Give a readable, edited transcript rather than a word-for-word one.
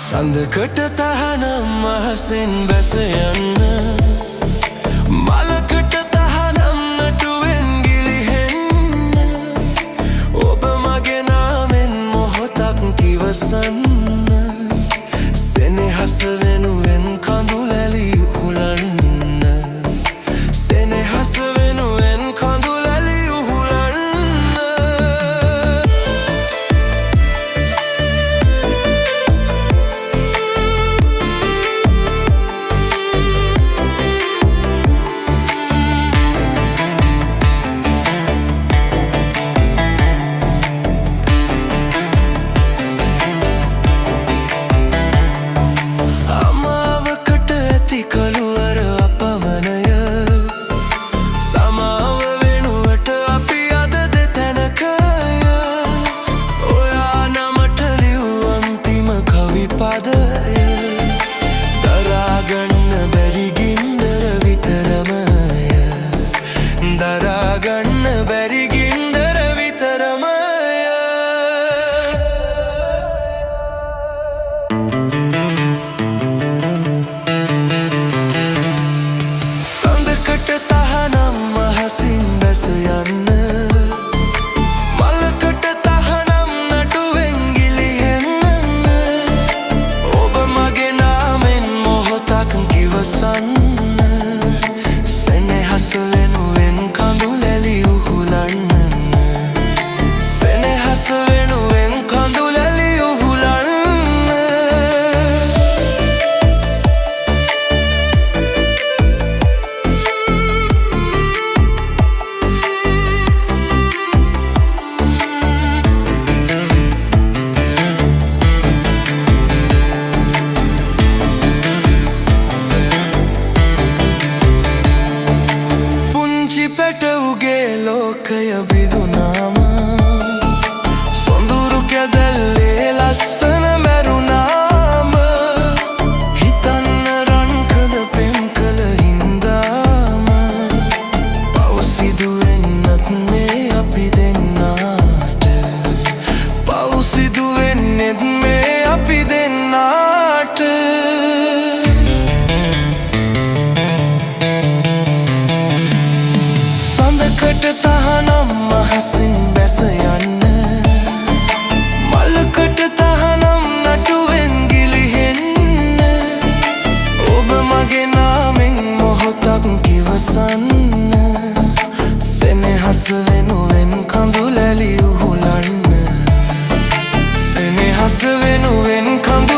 සඳකට තහනම් අහසින් බැස යන්න මලකට තහනම් නටුවෙන් ගිලිහෙන්න ඔබ මගේ නාමෙන් මොහොතක් කිවසන්න සෙනෙහස වෙනුවෙන් කඳුලැලි උහුලන්න සෙනෙහස වෙනුවෙන් කඳුලැලි උහුලන්න කළුවර අපමණය සමාව වෙනුවට අපි අද දෙතැනකය ඔයා නමට ලිව් අන්තිම කවි පදය දරාගන්න බැරි ගින්දර විතරමය දරාගන්න බැරි ගින්දර විතරමය තහනම් අහසින් බැස යන්න මලකට තහනම් නටුවෙන් ගිලිහෙන්න ඔබ මගේ නාමෙන් මොහොතක් කිවසන්න සෙනෙහස වෙනුවෙන් කඳුලැලි උහුලන්න සෙනෙහස වෙනුවෙන් කඳුලැලි උහුලන්න පෙටවුගේ ලෝකය බිදුනාම සොඳුරු කැදැල්ලේ ලස්සන මැරුණාම හිතන්න රන්කද පෙම් කළ හින්දාම පවුසිදුවෙන්නත් මේ අපි දෙන්නාට පවුසිදුවෙන්නෙත් මේ අපි දෙන්නාට සඳකට තහනම් අහසින් බැස යන්න මලකට තහනම් නටුවෙන් ගිලිහෙන්න ඔබ මගේ නාමෙන් මොහොතක් කිවසන්න සෙනෙහස වෙනුවෙන් කඳුලැලි උහුලන්න සෙනෙහස වෙනුවෙන් කඳු